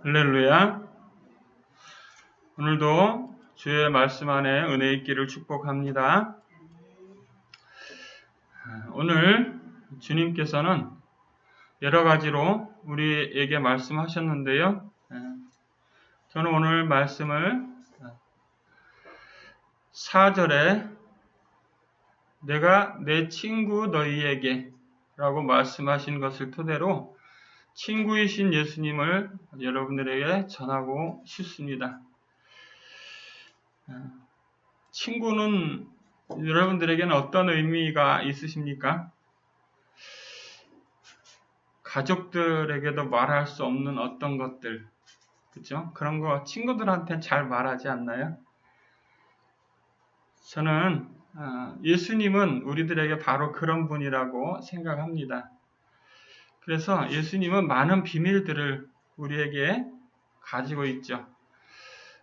할렐루야. 오늘도 주의 말씀 안에 은혜 있기를 축복합니다. 오늘 주님께서는 여러 가지로 우리에게 말씀하셨는데요. 저는 오늘 말씀을 4절에 내가 내 친구 너희에게 라고 말씀하신 것을 토대로 친구이신 예수님을 여러분들에게 전하고 싶습니다. 친구는 여러분들에게는 어떤 의미가 있으십니까? 가족들에게도 말할 수 없는 어떤 것들, 그죠? 그런 거 친구들한테는 잘 말하지 않나요? 저는 예수님은 우리들에게 바로 그런 분이라고 생각합니다. 그래서 예수님은 많은 비밀들을 우리에게 가지고 있죠.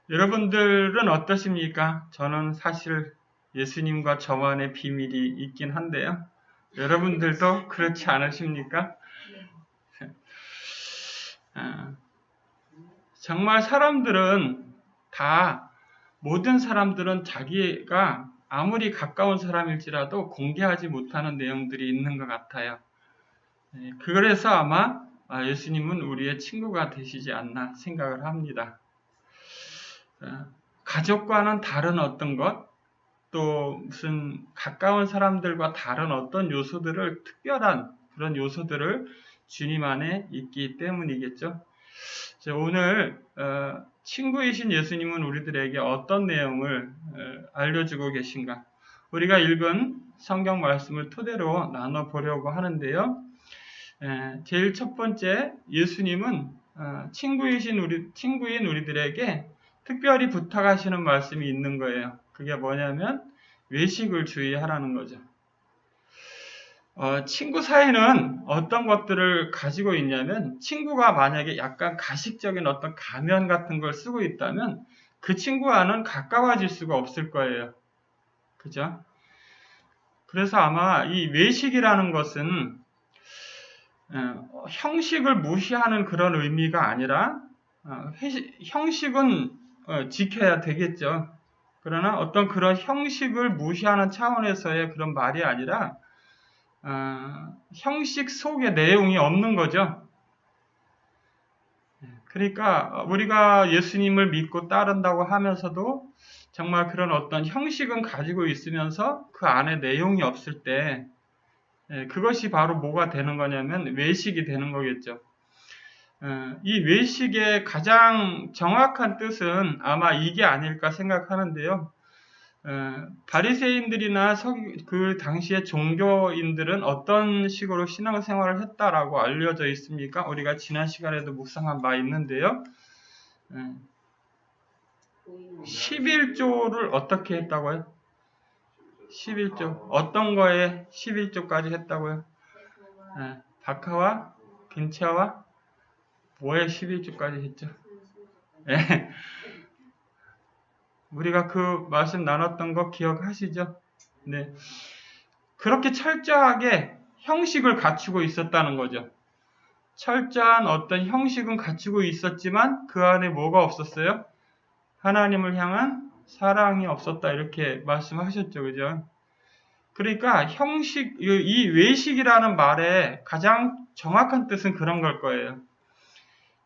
여러분들은 어떠십니까? 저는 사실 예수님과 저만의 비밀이 있긴 한데요. 여러분들도 그렇지 않으십니까? 정말 모든 사람들은 자기가 아무리 가까운 사람일지라도 공개하지 못하는 내용들이 있는 것 같아요. 그래서 아마 예수님은 우리의 친구가 되시지 않나 생각을 합니다. 가족과는 다른 어떤 것, 또 무슨 가까운 사람들과 다른 어떤 요소들을, 특별한 그런 요소들을 주님 안에 있기 때문이겠죠. 오늘 친구이신 예수님은 우리들에게 어떤 내용을 알려주고 계신가? 우리가 읽은 성경 말씀을 토대로 나눠보려고 하는데요. 제일 첫 번째, 예수님은 친구인 우리들에게 특별히 부탁하시는 말씀이 있는 거예요. 그게 뭐냐면 외식을 주의하라는 거죠. 친구 사이는 어떤 것들을 가지고 있냐면, 친구가 만약에 약간 가식적인 어떤 가면 같은 걸 쓰고 있다면 그 친구와는 가까워질 수가 없을 거예요. 그죠? 그래서 아마 이 외식이라는 것은 형식을 무시하는 그런 의미가 아니라 형식은 지켜야 되겠죠. 그러나 어떤 그런 형식을 무시하는 차원에서의 그런 말이 아니라 형식 속에 내용이 없는 거죠. 그러니까 우리가 예수님을 믿고 따른다고 하면서도 정말 그런 어떤 형식은 가지고 있으면서 그 안에 내용이 없을 때 그것이 바로 뭐가 되는 거냐면 외식이 되는 거겠죠. 이 외식의 가장 정확한 뜻은 아마 이게 아닐까 생각하는데요. 바리새인들이나 그 당시의 종교인들은 어떤 식으로 신앙생활을 했다라고 알려져 있습니까? 우리가 지난 시간에도 묵상한 바 있는데요. 11조를 어떻게 했다고요? 11조. 어떤 거에 11조까지 했다고요? 박하와 근처와 뭐에 11조까지 했죠? 우리가 그 말씀 나눴던 거 기억하시죠? 네. 그렇게 철저하게 형식을 갖추고 있었다는 거죠. 철저한 어떤 형식은 갖추고 있었지만 그 안에 뭐가 없었어요? 하나님을 향한 사랑이 없었다. 이렇게 말씀하셨죠. 그죠? 그러니까 이 외식이라는 말의 가장 정확한 뜻은 그런 걸 거예요.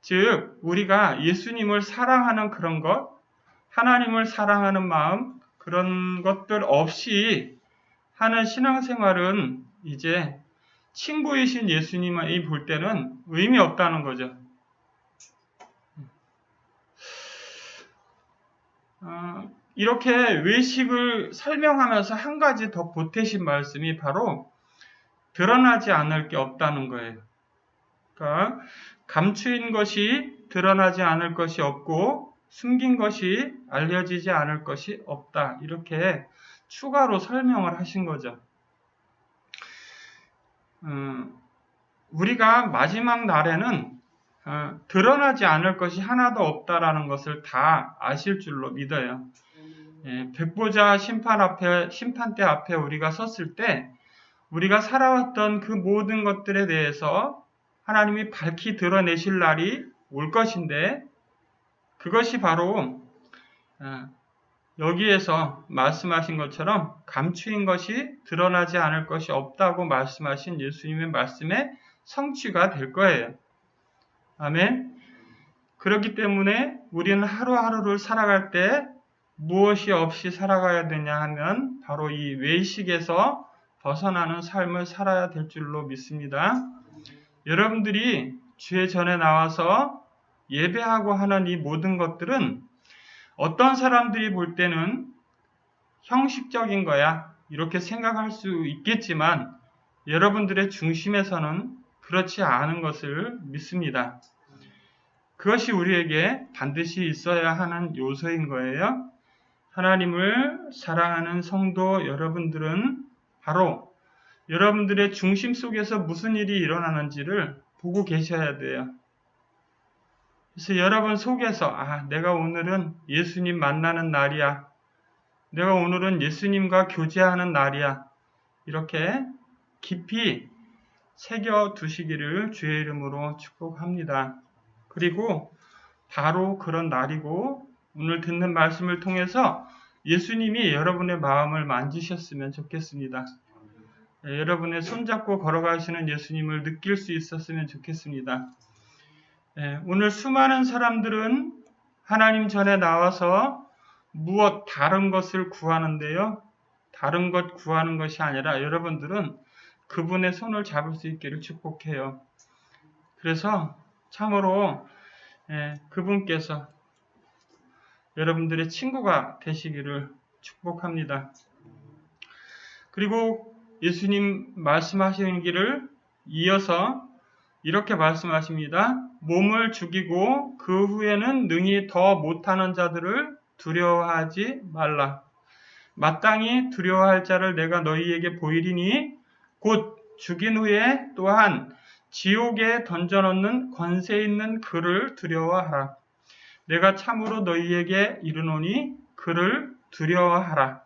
즉, 우리가 예수님을 사랑하는 그런 것, 하나님을 사랑하는 마음, 그런 것들 없이 하는 신앙생활은 이제 친구이신 예수님이 볼 때는 의미 없다는 거죠. 이렇게 외식을 설명하면서 한 가지 더 보태신 말씀이 바로 드러나지 않을 게 없다는 거예요. 그러니까 감추인 것이 드러나지 않을 것이 없고 숨긴 것이 알려지지 않을 것이 없다. 이렇게 추가로 설명을 하신 거죠. 우리가 마지막 날에는 드러나지 않을 것이 하나도 없다라는 것을 다 아실 줄로 믿어요. 백보자 심판대 앞에 우리가 섰을 때 우리가 살아왔던 그 모든 것들에 대해서 하나님이 밝히 드러내실 날이 올 것인데 그것이 바로 여기에서 말씀하신 것처럼 감추인 것이 드러나지 않을 것이 없다고 말씀하신 예수님의 말씀의 성취가 될 거예요. 아멘. 그렇기 때문에 우리는 하루하루를 살아갈 때 무엇이 없이 살아가야 되냐 하면 바로 이 외식에서 벗어나는 삶을 살아야 될 줄로 믿습니다. 여러분들이 주의 전에 나와서 예배하고 하는 이 모든 것들은 어떤 사람들이 볼 때는 형식적인 거야 이렇게 생각할 수 있겠지만 여러분들의 중심에서는 그렇지 않은 것을 믿습니다. 그것이 우리에게 반드시 있어야 하는 요소인 거예요. 하나님을 사랑하는 성도 여러분들은 바로 여러분들의 중심 속에서 무슨 일이 일어나는지를 보고 계셔야 돼요. 그래서 여러분 속에서 내가 오늘은 예수님 만나는 날이야. 내가 오늘은 예수님과 교제하는 날이야. 이렇게 깊이 새겨두시기를 주의 이름으로 축복합니다. 그리고 바로 그런 날이고 오늘 듣는 말씀을 통해서 예수님이 여러분의 마음을 만지셨으면 좋겠습니다. 여러분의 손잡고 걸어가시는 예수님을 느낄 수 있었으면 좋겠습니다. 오늘 수많은 사람들은 하나님 전에 나와서 무엇 다른 것을 구하는데요. 다른 것 구하는 것이 아니라 여러분들은 그분의 손을 잡을 수 있기를 축복해요. 그래서 참으로 그분께서 여러분들의 친구가 되시기를 축복합니다. 그리고 예수님 말씀하시는 길을 이어서 이렇게 말씀하십니다. 몸을 죽이고 그 후에는 능히 더 못하는 자들을 두려워하지 말라. 마땅히 두려워할 자를 내가 너희에게 보이리니 곧 죽인 후에 또한 지옥에 던져넣는 권세 있는 그를 두려워하라. 내가 참으로 너희에게 이르노니 그를 두려워하라.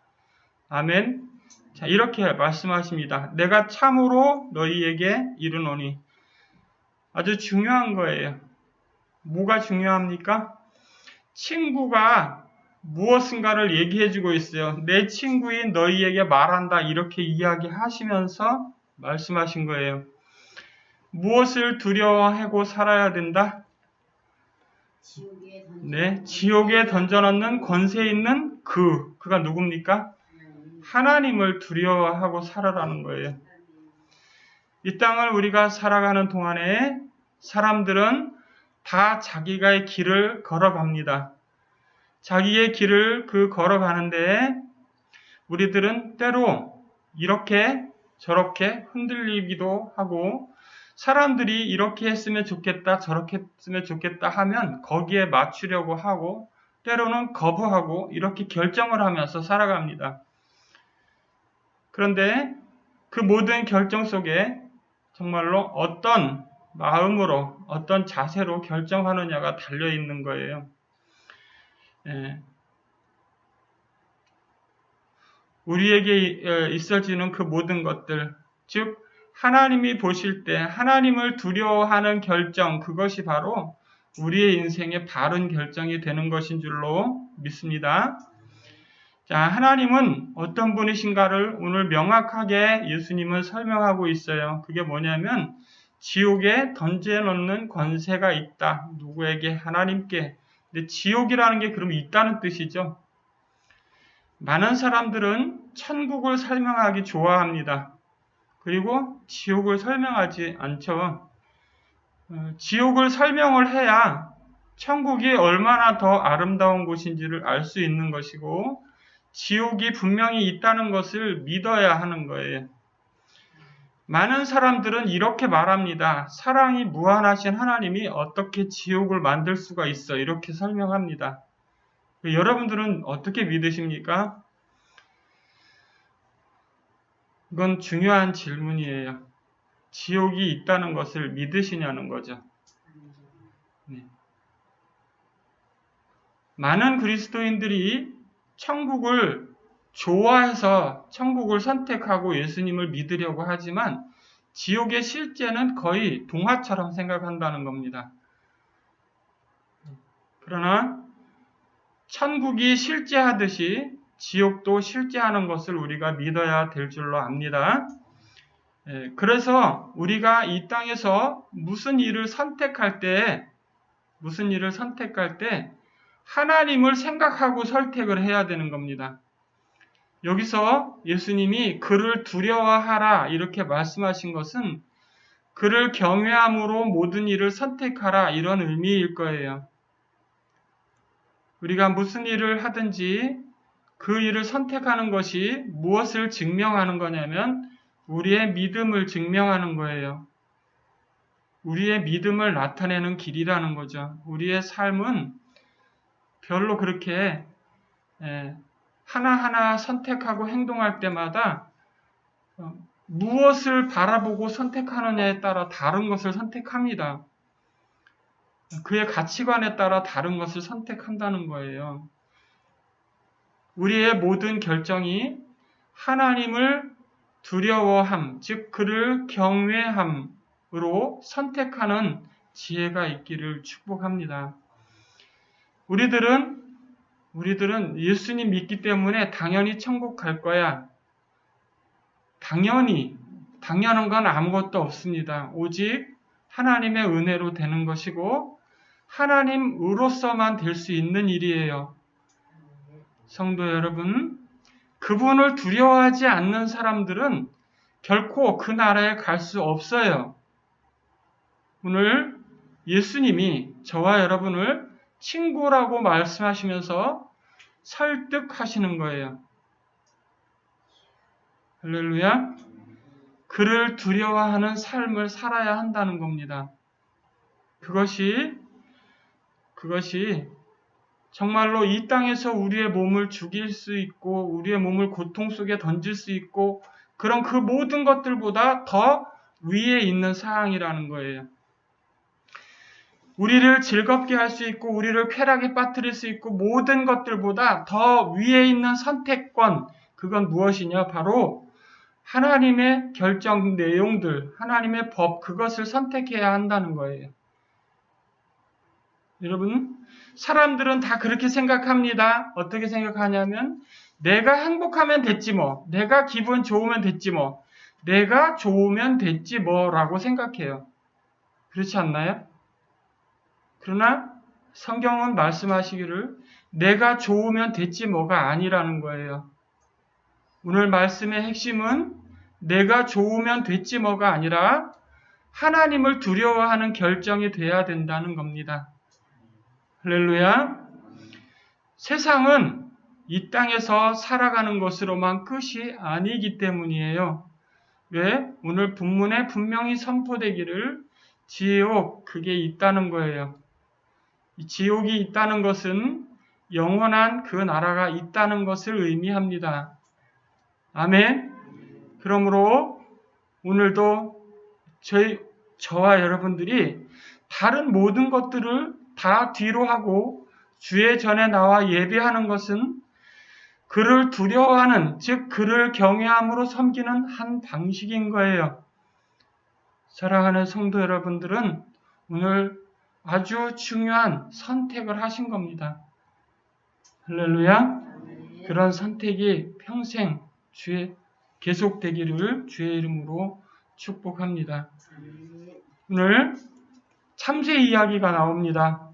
아멘. 자, 이렇게 말씀하십니다. 내가 참으로 너희에게 이르노니. 아주 중요한 거예요. 뭐가 중요합니까? 친구가 무엇인가를 얘기해주고 있어요. 내 친구인 너희에게 말한다. 이렇게 이야기하시면서 말씀하신 거예요. 무엇을 두려워하고 살아야 된다? 지옥에 던져넣는 권세 있는 그가 누굽니까? 하나님을 두려워하고 살아라는 거예요. 이 땅을 우리가 살아가는 동안에 사람들은 다 자기가의 길을 걸어갑니다. 자기의 길을 걸어가는데 우리들은 때로 이렇게 저렇게 흔들리기도 하고 사람들이 이렇게 했으면 좋겠다 저렇게 했으면 좋겠다 하면 거기에 맞추려고 하고 때로는 거부하고 이렇게 결정을 하면서 살아갑니다. 그런데 그 모든 결정 속에 정말로 어떤 마음으로 어떤 자세로 결정하느냐가 달려있는 거예요. 우리에게 있어지는 그 모든 것들, 즉 하나님이 보실 때 하나님을 두려워하는 결정, 그것이 바로 우리의 인생의 바른 결정이 되는 것인 줄로 믿습니다. 자, 하나님은 어떤 분이신가를 오늘 명확하게 예수님은 설명하고 있어요. 그게 뭐냐면 지옥에 던져놓는 권세가 있다. 누구에게? 하나님께. 근데 지옥이라는 게 그럼 있다는 뜻이죠. 많은 사람들은 천국을 설명하기 좋아합니다. 그리고 지옥을 설명하지 않죠. 지옥을 설명을 해야 천국이 얼마나 더 아름다운 곳인지를 알 수 있는 것이고 지옥이 분명히 있다는 것을 믿어야 하는 거예요. 많은 사람들은 이렇게 말합니다. 사랑이 무한하신 하나님이 어떻게 지옥을 만들 수가 있어? 이렇게 설명합니다. 여러분들은 어떻게 믿으십니까? 이건 중요한 질문이에요. 지옥이 있다는 것을 믿으시냐는 거죠. 네. 많은 그리스도인들이 천국을 좋아해서 천국을 선택하고 예수님을 믿으려고 하지만 지옥의 실제는 거의 동화처럼 생각한다는 겁니다. 그러나 천국이 실제하듯이 지옥도 실제하는 것을 우리가 믿어야 될 줄로 압니다. 그래서 우리가 이 땅에서 무슨 일을 선택할 때 하나님을 생각하고 선택을 해야 되는 겁니다. 여기서 예수님이 그를 두려워하라 이렇게 말씀하신 것은 그를 경외함으로 모든 일을 선택하라 이런 의미일 거예요. 우리가 무슨 일을 하든지 그 일을 선택하는 것이 무엇을 증명하는 거냐면 우리의 믿음을 증명하는 거예요. 우리의 믿음을 나타내는 길이라는 거죠. 우리의 삶은 별로 그렇게 하나하나 선택하고 행동할 때마다 무엇을 바라보고 선택하느냐에 따라 다른 것을 선택합니다. 그의 가치관에 따라 다른 것을 선택한다는 거예요. 우리의 모든 결정이 하나님을 두려워함, 즉 그를 경외함으로 선택하는 지혜가 있기를 축복합니다. 우리들은 예수님 믿기 때문에 당연히 천국 갈 거야. 당연한 건 아무것도 없습니다. 오직 하나님의 은혜로 되는 것이고 하나님으로서만 될 수 있는 일이에요. 성도 여러분, 그분을 두려워하지 않는 사람들은 결코 그 나라에 갈 수 없어요. 오늘 예수님이 저와 여러분을 친구라고 말씀하시면서 설득하시는 거예요. 할렐루야. 그를 두려워하는 삶을 살아야 한다는 겁니다. 그것이 정말로 이 땅에서 우리의 몸을 죽일 수 있고 우리의 몸을 고통 속에 던질 수 있고 그런 그 모든 것들보다 더 위에 있는 사항이라는 거예요. 우리를 즐겁게 할 수 있고 우리를 쾌락에 빠뜨릴 수 있고 모든 것들보다 더 위에 있는 선택권, 그건 무엇이냐? 바로 하나님의 결정 내용들, 하나님의 법, 그것을 선택해야 한다는 거예요. 여러분, 사람들은 다 그렇게 생각합니다. 어떻게 생각하냐면 내가 행복하면 됐지 뭐, 내가 기분 좋으면 됐지 뭐, 내가 좋으면 됐지 뭐라고 생각해요. 그렇지 않나요? 그러나 성경은 말씀하시기를 내가 좋으면 됐지 뭐가 아니라는 거예요. 오늘 말씀의 핵심은 내가 좋으면 됐지 뭐가 아니라 하나님을 두려워하는 결정이 돼야 된다는 겁니다. 할렐루야. 세상은 이 땅에서 살아가는 것으로만 끝이 아니기 때문이에요. 왜? 오늘 본문에 분명히 선포되기를 지옥, 그게 있다는 거예요. 이 지옥이 있다는 것은 영원한 그 나라가 있다는 것을 의미합니다. 아멘. 그러므로 오늘도 저와 여러분들이 다른 모든 것들을 다 뒤로 하고 주의 전에 나와 예배하는 것은 그를 두려워하는, 즉 그를 경외함으로 섬기는 한 방식인 거예요. 사랑하는 성도 여러분들은 오늘 아주 중요한 선택을 하신 겁니다. 할렐루야. 그런 선택이 평생 계속되기를 주의 이름으로 축복합니다. 오늘 참새 이야기가 나옵니다.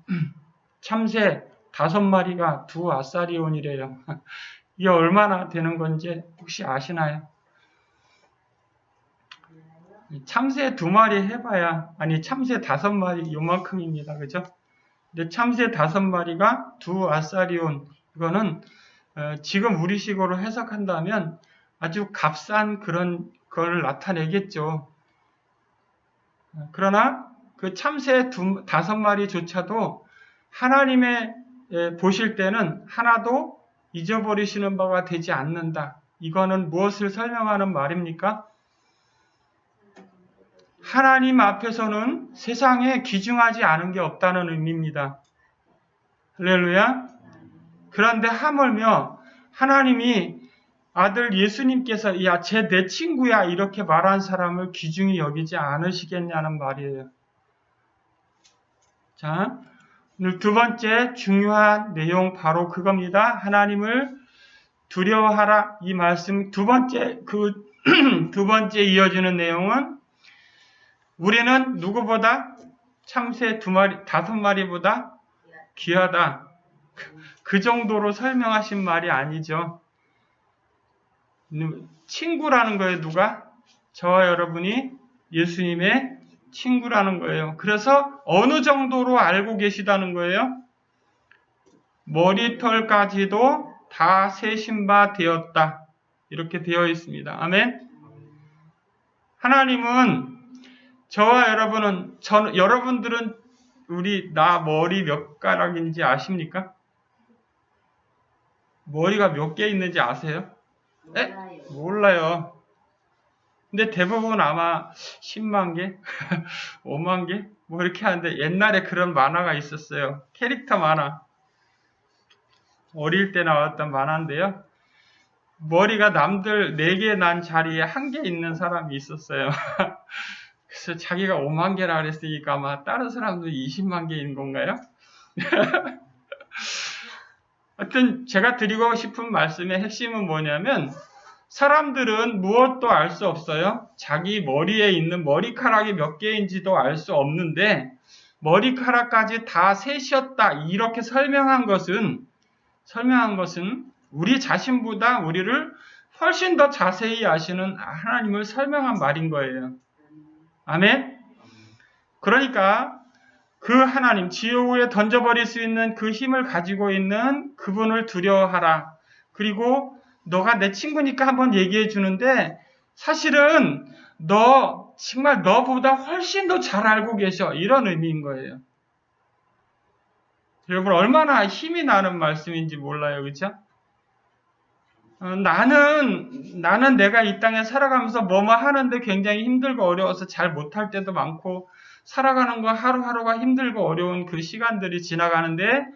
참새 5마리가 두 아사리온이래요. 이게 얼마나 되는 건지 혹시 아시나요? 참새 2마리 해봐야, 참새 5마리 요만큼입니다. 그죠? 근데 참새 5마리가 두 아사리온, 이거는 지금 우리식으로 해석한다면 아주 값싼 그런 걸 나타내겠죠. 그러나 그 참새 5마리조차도 하나님의 보실 때는 하나도 잊어버리시는 바가 되지 않는다. 이거는 무엇을 설명하는 말입니까? 하나님 앞에서는 세상에 귀중하지 않은 게 없다는 의미입니다. 할렐루야. 그런데 하물며 하나님이 아들 예수님께서 내 친구야 이렇게 말한 사람을 귀중히 여기지 않으시겠냐는 말이에요. 자, 두 번째 중요한 내용 바로 그겁니다. 하나님을 두려워하라. 이 말씀 두 번째 두 번째 이어지는 내용은 우리는 누구보다 참새 5마리보다 귀하다. 그 정도로 설명하신 말이 아니죠. 친구라는 거예요. 누가? 저와 여러분이 예수님의 친구라는 거예요. 그래서 어느 정도로 알고 계시다는 거예요? 머리털까지도 다 세신 바 되었다. 이렇게 되어 있습니다. 아멘. 하나님은 저와 여러분들은 나 머리 몇 가락인지 아십니까? 머리가 몇 개 있는지 아세요? 네? 몰라요. 근데 대부분 아마 10만 개? 5만 개? 뭐 이렇게 하는데 옛날에 그런 만화가 있었어요. 캐릭터 만화. 어릴 때 나왔던 만화인데요. 머리가 남들 4개 난 자리에 1개 있는 사람이 있었어요. 그래서 자기가 5만 개라 그랬으니까 아마 다른 사람도 20만 개인 건가요? 하여튼 제가 드리고 싶은 말씀의 핵심은 뭐냐면 사람들은 무엇도 알 수 없어요. 자기 머리에 있는 머리카락이 몇 개인지도 알 수 없는데 머리카락까지 다 셋이었다 이렇게 설명한 것은 우리 자신보다 우리를 훨씬 더 자세히 아시는 하나님을 설명한 말인 거예요. 아멘? 그러니까 그 하나님, 지옥에 던져버릴 수 있는 그 힘을 가지고 있는 그분을 두려워하라. 그리고 너가 내 친구니까 한번 얘기해 주는데 사실은 정말 너보다 훨씬 더 잘 알고 계셔. 이런 의미인 거예요. 여러분 얼마나 힘이 나는 말씀인지 몰라요. 그렇죠? 나는 내가 이 땅에 살아가면서 뭐뭐 하는데 굉장히 힘들고 어려워서 잘 못할 때도 많고 살아가는 거 하루하루가 힘들고 어려운 그 시간들이 지나가는데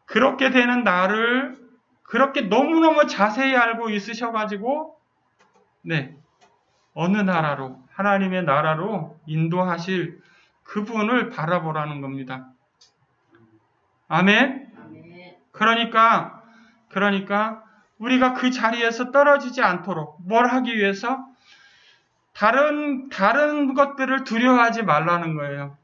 그렇게 되는 나를 그렇게 너무너무 자세히 알고 있으셔가지고 어느 나라로 하나님의 나라로 인도하실 그분을 바라보라는 겁니다. 아멘? 그러니까 우리가 그 자리에서 떨어지지 않도록 뭘 하기 위해서 다른 것들을 두려워하지 말라는 거예요.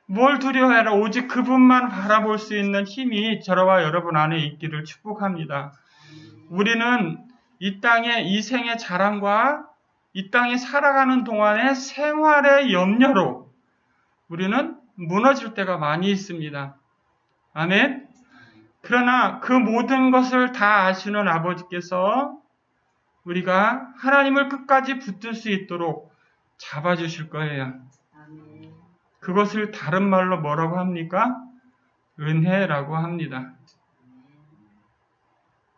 뭘 두려워해라. 오직 그분만 바라볼 수 있는 힘이 저와 여러분 안에 있기를 축복합니다. 우리는 이 땅의 이 생의 자랑과 이 땅에 살아가는 동안의 생활의 염려로 우리는 무너질 때가 많이 있습니다. 아멘? 그러나 그 모든 것을 다 아시는 아버지께서 우리가 하나님을 끝까지 붙들 수 있도록 잡아주실 거예요. 그것을 다른 말로 뭐라고 합니까? 은혜라고 합니다.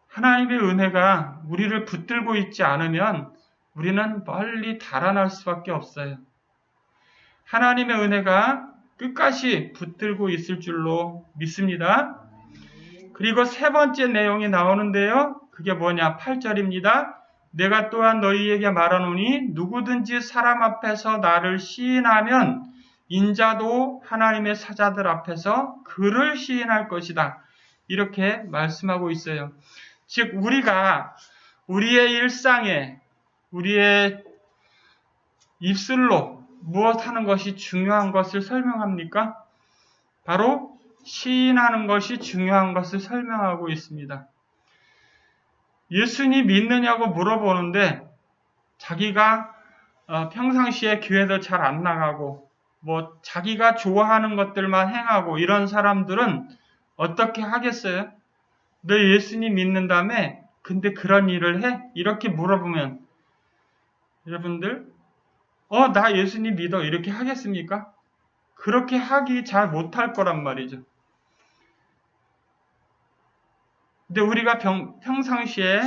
하나님의 은혜가 우리를 붙들고 있지 않으면 우리는 멀리 달아날 수밖에 없어요. 하나님의 은혜가 끝까지 붙들고 있을 줄로 믿습니다. 그리고 세 번째 내용이 나오는데요. 그게 뭐냐? 8절입니다. 내가 또한 너희에게 말하노니 누구든지 사람 앞에서 나를 시인하면 인자도 하나님의 사자들 앞에서 그를 시인할 것이다. 이렇게 말씀하고 있어요. 즉 우리가 우리의 일상에 우리의 입술로 무엇 하는 것이 중요한 것을 설명합니까? 바로 시인하는 것이 중요한 것을 설명하고 있습니다. 예수님 믿느냐고 물어보는데 자기가 평상시에 교회도 잘 안 나가고 자기가 좋아하는 것들만 행하고 이런 사람들은 어떻게 하겠어요? 너 예수님 믿는다며? 근데 그런 일을 해? 이렇게 물어보면 여러분들 나 예수님 믿어 이렇게 하겠습니까? 그렇게 하기 잘 못할 거란 말이죠. 근데 우리가 평상시에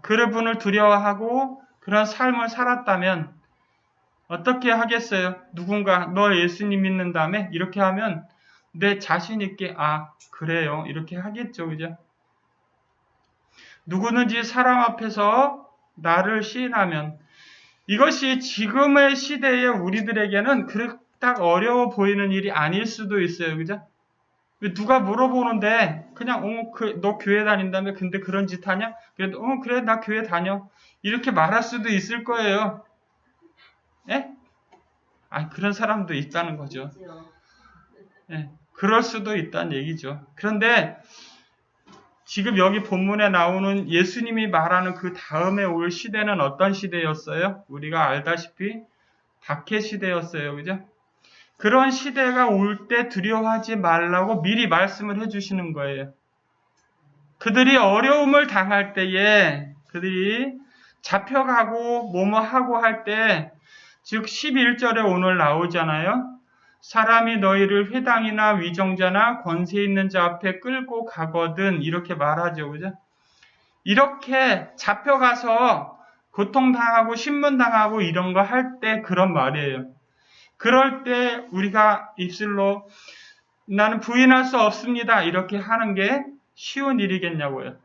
그분을 두려워하고 그런 삶을 살았다면 어떻게 하겠어요? 누군가 너 예수님 믿는다며? 이렇게 하면 내 자신 있게 그래요 이렇게 하겠죠. 그죠? 누구든지 사람 앞에서 나를 시인하면 이것이 지금의 시대의 우리들에게는 그닥 어려워 보이는 일이 아닐 수도 있어요. 그죠? 누가 물어보는데 그냥 너 교회 다닌다며 근데 그런 짓 하냐? 그래도 그래 나 교회 다녀. 이렇게 말할 수도 있을 거예요. 예? 그런 사람도 있다는 거죠. 예, 그럴 수도 있다는 얘기죠. 그런데 지금 여기 본문에 나오는 예수님이 말하는 그 다음에 올 시대는 어떤 시대였어요? 우리가 알다시피 박해 시대였어요. 그죠? 그런 시대가 올 때 두려워하지 말라고 미리 말씀을 해주시는 거예요. 그들이 어려움을 당할 때에 그들이 잡혀가고 뭐뭐 하고 할 때, 즉 11절에 오늘 나오잖아요. 사람이 너희를 회당이나 위정자나 권세 있는 자 앞에 끌고 가거든 이렇게 말하죠. 그죠? 이렇게 잡혀가서 고통당하고 신문당하고 이런 거 할 때 그런 말이에요. 그럴 때 우리가 입술로 나는 부인할 수 없습니다 이렇게 하는 게 쉬운 일이겠냐고요.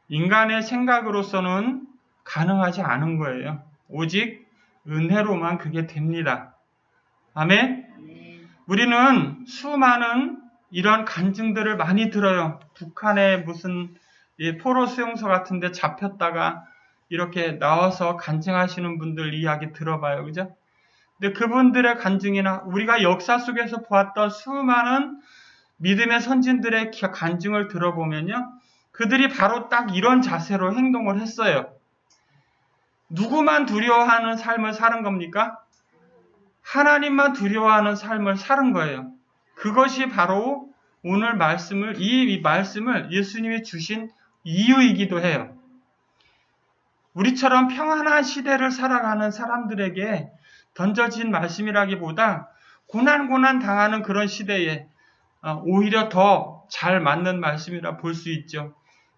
인간의 생각으로서는 가능하지 않은 거예요. 오직 은혜로만 그게 됩니다. 아멘? 우리는 수많은 이런 간증들을 많이 들어요. 북한의 무슨 포로 수용소 같은 데 잡혔다가 이렇게 나와서 간증하시는 분들 이야기 들어봐요. 그죠? 근데 그분들의 간증이나 우리가 역사 속에서 보았던 수많은 믿음의 선진들의 간증을 들어보면요. 그들이 바로 딱 이런 자세로 행동을 했어요. 누구만 두려워하는 삶을 사는 겁니까? 하나님만 두려워하는 삶을 사는 거예요. 그것이 바로 오늘 이 말씀을 예수님이 주신 이유이기도 해요. 우리처럼 평안한 시대를 살아가는 사람들에게 던져진 말씀이라기보다 고난 당하는 그런 시대에 오히려 더 잘 맞는 말씀이라 볼 수 있죠.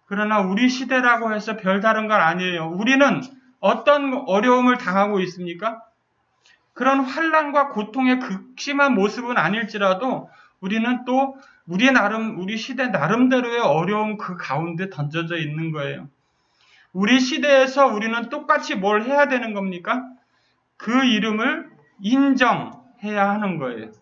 그러나 우리 시대라고 해서 별다른 건 아니에요. 우리는 어떤 어려움을 당하고 있습니까? 그런 환난과 고통의 극심한 모습은 아닐지라도 우리는 또 우리 시대 나름대로의 어려움 그 가운데 던져져 있는 거예요. 우리 시대에서 우리는 똑같이 뭘 해야 되는 겁니까? 그 이름을 인정해야 하는 거예요.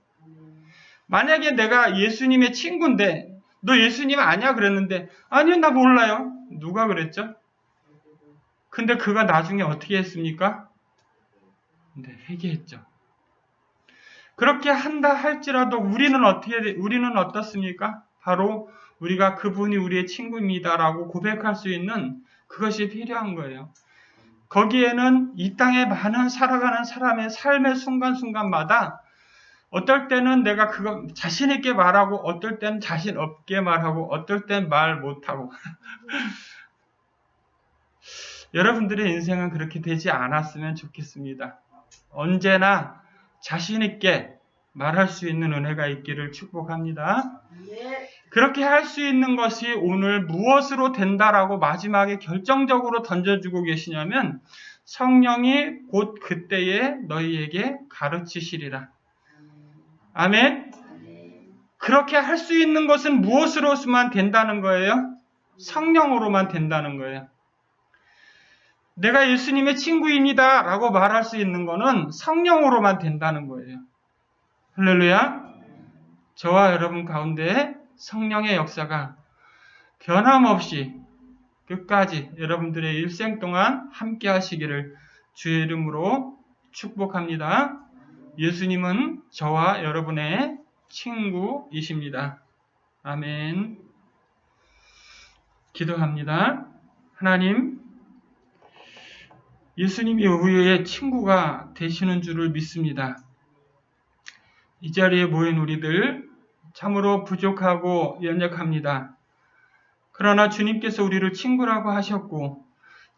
만약에 내가 예수님의 친구인데 너 예수님 아냐? 그랬는데 아니요 나 몰라요. 누가 그랬죠? 근데 그가 나중에 어떻게 했습니까? 네, 회개했죠. 그렇게 한다 할지라도 우리는 어떻습니까? 바로 우리가 그분이 우리의 친구입니다라고 고백할 수 있는 그것이 필요한 거예요. 거기에는 이 땅에 많은 살아가는 사람의 삶의 순간순간마다 어떨 때는 내가 그거 자신 있게 말하고 어떨 때는 자신 없게 말하고 어떨 땐 말 못하고 여러분들의 인생은 그렇게 되지 않았으면 좋겠습니다. 언제나 자신 있게 말할 수 있는 은혜가 있기를 축복합니다. 그렇게 할 수 있는 것이 오늘 무엇으로 된다라고 마지막에 결정적으로 던져주고 계시냐면 성령이 곧 그때에 너희에게 가르치시리라. 아멘? 그렇게 할 수 있는 것은 무엇으로만 된다는 거예요? 성령으로만 된다는 거예요. 내가 예수님의 친구입니다 라고 말할 수 있는 것은 성령으로만 된다는 거예요. 할렐루야. 저와 여러분 가운데 성령의 역사가 변함없이 끝까지 여러분들의 일생 동안 함께 하시기를 주의 이름으로 축복합니다. 예수님은 저와 여러분의 친구이십니다. 아멘. 기도합니다. 하나님, 예수님이 우리의 친구가 되시는 줄을 믿습니다. 이 자리에 모인 우리들 참으로 부족하고 연약합니다. 그러나 주님께서 우리를 친구라고 하셨고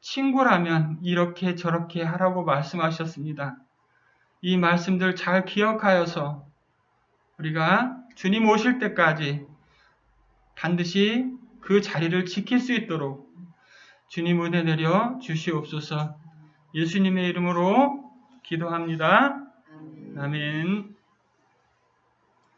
친구라면 이렇게 저렇게 하라고 말씀하셨습니다. 이 말씀들 잘 기억하여서 우리가 주님 오실 때까지 반드시 그 자리를 지킬 수 있도록 주님 은혜 내려 주시옵소서. 예수님의 이름으로 기도합니다. 아멘.